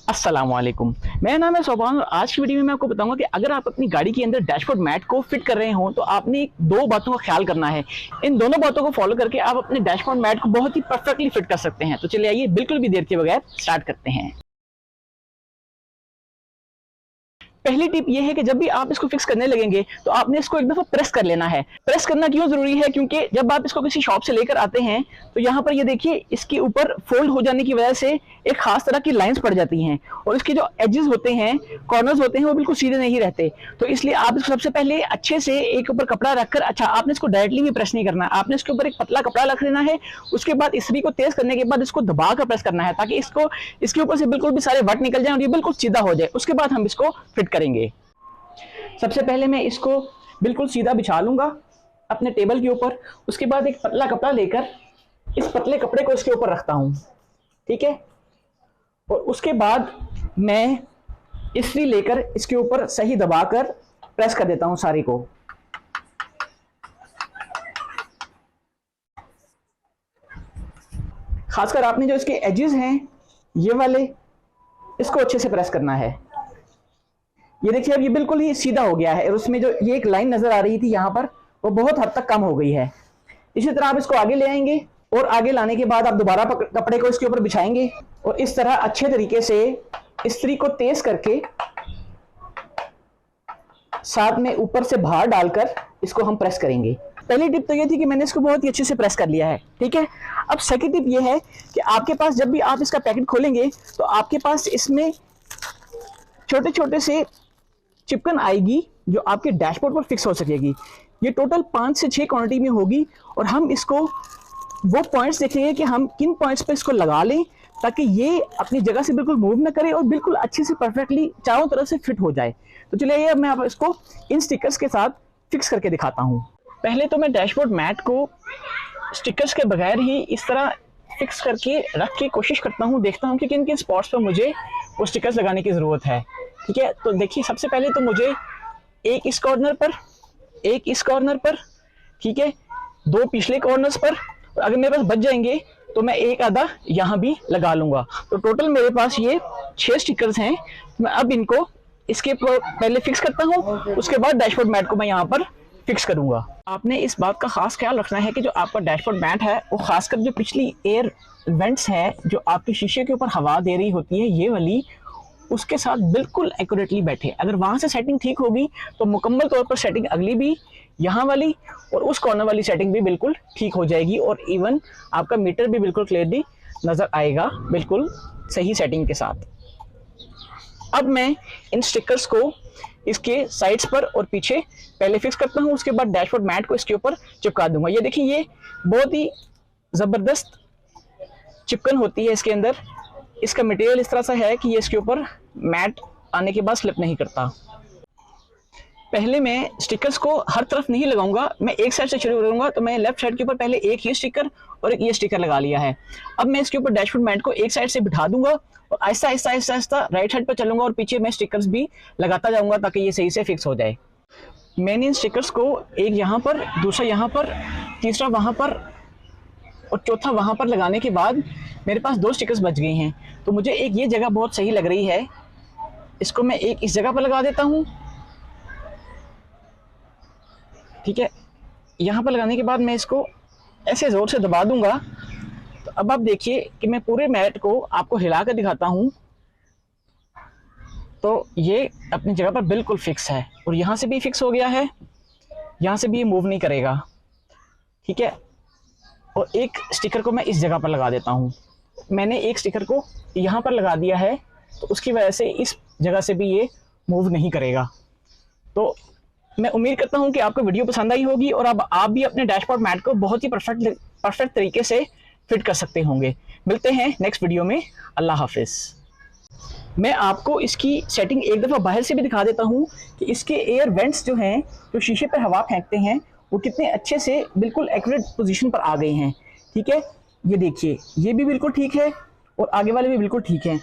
अस्सलामुअलैकुम, मेरा नाम है सोबान और आज की वीडियो में मैं आपको बताऊंगा कि अगर आप अपनी गाड़ी के अंदर डैशबोर्ड मैट को फिट कर रहे हो तो आपने दो बातों का ख्याल करना है। इन दोनों बातों को फॉलो करके आप अपने डैशबोर्ड मैट को बहुत ही परफेक्टली फिट कर सकते हैं। तो चलिए आइए बिल्कुल भी देर के बगैर स्टार्ट करते हैं। पहली टिप ये है कि जब भी आप इसको फिक्स करने लगेंगे तो आपने इसको एक दफा प्रेस कर लेना है। प्रेस करना क्यों जरूरी है? क्योंकि जब आप इसको किसी शॉप से लेकर आते हैं तो यहाँ पर ये देखिए इसके ऊपर फोल्ड हो जाने की वजह से एक खास तरह की लाइंस पड़ जाती हैं और इसके जो एजेस होते हैं, कॉर्नर्स होते हैं, वो बिल्कुल सीधे नहीं रहते। तो इसलिए आप इसको सबसे पहले अच्छे से एक ऊपर कपड़ा रखकर, अच्छा आपने इसको डायरेक्टली भी प्रेस नहीं करना, आपने इसके ऊपर एक पतला कपड़ा रख लेना है। उसके बाद इस्त्री को तेज करने के बाद इसको दबा कर प्रेस करना है ताकि इसको इसके ऊपर से बिल्कुल भी सारे वट निकल जाए और ये बिल्कुल सीधा हो जाए। उसके बाद हम इसको फिट करेंगे। सबसे पहले मैं इसको बिल्कुल सीधा बिछा लूंगा अपने टेबल के ऊपर। उसके बाद एक पतला कपड़ा लेकर इस पतले कपड़े को इसके ऊपर रखता हूं, ठीक है। और उसके बाद मैं इस्त्री लेकर इसके ऊपर सही दबाकर प्रेस कर देता हूं सारे को। खासकर आपने जो इसके एजेस हैं ये वाले, इसको अच्छे से प्रेस करना है। ये देखिए अब ये बिल्कुल ही सीधा हो गया है और उसमें जो ये एक लाइन नजर आ रही थी यहाँ पर, वो बहुत हद तक कम हो गई है। इसी तरह आप इसको आगे ले आएंगे और आगे लाने के बाद आप दोबारा कपड़े को इसके ऊपर बिछाएंगे और इस तरह अच्छे तरीके से इस्त्री को तेज करके साथ में ऊपर से बाहर डालकर इसको हम प्रेस करेंगे। पहली टिप तो ये थी कि मैंने इसको बहुत ही अच्छे से प्रेस कर लिया है, ठीक है। अब सेकंड टिप ये है कि आपके पास जब भी आप इसका पैकेट खोलेंगे तो आपके पास इसमें छोटे छोटे से चिपकन आएगी जो आपके डैशबोर्ड पर फिक्स हो सकेगी। ये टोटल 5 से 6 क्वांटिटी में होगी और हम इसको वो पॉइंट्स देखेंगे कि हम किन पॉइंट्स पे इसको लगा लें ताकि ये अपनी जगह से बिल्कुल मूव ना करे और बिल्कुल अच्छे से परफेक्टली चारों तरफ से फिट हो जाए। तो चलिए अब मैं आप इसको इन स्टिकर्स के साथ फिक्स करके दिखाता हूँ। पहले तो मैं डैशबोर्ड मैट को स्टिकर्स के बगैर ही इस तरह फिक्स करके रख के कोशिश करता हूँ, देखता हूँ कि किन किन स्पॉट्स पर मुझे वो स्टिकर्स लगाने की ज़रूरत है, ठीक है। तो देखिए सबसे पहले तो मुझे एक इस कॉर्नर पर, एक इस कॉर्नर पर, ठीक है, दो पिछले कॉर्नर्स पर, अगर मेरे पास बच जाएंगे तो मैं एक आधा यहाँ भी लगा लूंगा। तो टोटल मेरे पास ये 6 स्टिकर्स हैं। मैं अब इनको इसके पहले फिक्स करता हूँ, उसके बाद डैशबोर्ड मैट को मैं यहाँ पर फिक्स करूंगा। आपने इस बात का खास ख्याल रखना है कि जो आपका डैशबोर्ड मैट है वो खासकर जो पिछली एयर वेंट्स है जो आपके शीशे के ऊपर हवा दे रही होती है ये वाली, उसके साथ बिल्कुल एक्यूरेटली बैठे। अगर वहां से सेटिंग ठीक होगी तो मुकम्मल तौर पर सेटिंग अगली भी, यहाँ वाली और उस कॉर्नर वाली सेटिंग भी बिल्कुल ठीक हो जाएगी और इवन आपका मीटर भी बिल्कुल क्लियरली नजर आएगा बिल्कुल सही सेटिंग के साथ। अब मैं इन स्टिकर्स को इसके साइड्स पर और पीछे पहले फिक्स करता हूँ, उसके बाद डैशबोर्ड मैट को इसके ऊपर चिपका दूंगा। ये देखिए ये बहुत ही जबरदस्त चिपकन होती है इसके अंदर। इसका मटेरियल इस तरह से है कि ये इसके ऊपर मैट आने के बाद स्लिप नहीं करता। पहले मैं स्टिकर्स को हर तरफ नहीं लगाऊंगा, मैं एक साइड से शुरू करूंगा। तो मैं लेफ्ट साइड के ऊपर पहले एक ये स्टिकर और एक ये स्टिकर लगा लिया है। अब मैं इसके ऊपर डैशबोर्ड मैट को एक साइड से बिठा दूंगा और आहिस्ता आहिस्ता आहिस्ता आहिस्ता राइट साइड पर चलूंगा और पीछे मैं स्टिकर्स भी लगाता जाऊंगा ताकि ये सही से फिक्स हो जाए। मैंने इन स्टिकर्स को एक यहाँ पर, दूसरा यहाँ पर, तीसरा वहाँ पर और चौथा वहाँ पर लगाने के बाद मेरे पास 2 स्टिकर्स बच गए हैं। तो मुझे एक ये जगह बहुत सही लग रही है, इसको मैं एक इस जगह पर लगा देता हूँ, ठीक है। यहाँ पर लगाने के बाद मैं इसको ऐसे ज़ोर से दबा दूंगा। तो अब आप देखिए कि मैं पूरे मैट को आपको हिला कर दिखाता हूँ। तो ये अपनी जगह पर बिल्कुल फिक्स है और यहाँ से भी फिक्स हो गया है, यहाँ से भी ये मूव नहीं करेगा, ठीक है। और एक स्टिकर को मैं इस जगह पर लगा देता हूँ। मैंने एक स्टिकर को यहाँ पर लगा दिया है तो उसकी वजह से इस जगह से भी ये मूव नहीं करेगा। तो मैं उम्मीद करता हूँ कि आपको वीडियो पसंद आई होगी और अब आप भी अपने डैशबोर्ड मैट को बहुत ही परफेक्ट तरीके से फिट कर सकते होंगे। मिलते हैं नेक्स्ट वीडियो में। अल्लाह हाफिज़। मैं आपको इसकी सेटिंग एक दफ़ा बाहर से भी दिखा देता हूँ कि इसके एयर वेंट्स जो हैं, जो शीशे पर हवा फेंकते हैं, वो कितने अच्छे से बिल्कुल एक्यूरेट पोजीशन पर आ गए हैं, ठीक है। ये देखिए ये भी बिल्कुल ठीक है और आगे वाले भी बिल्कुल ठीक हैं।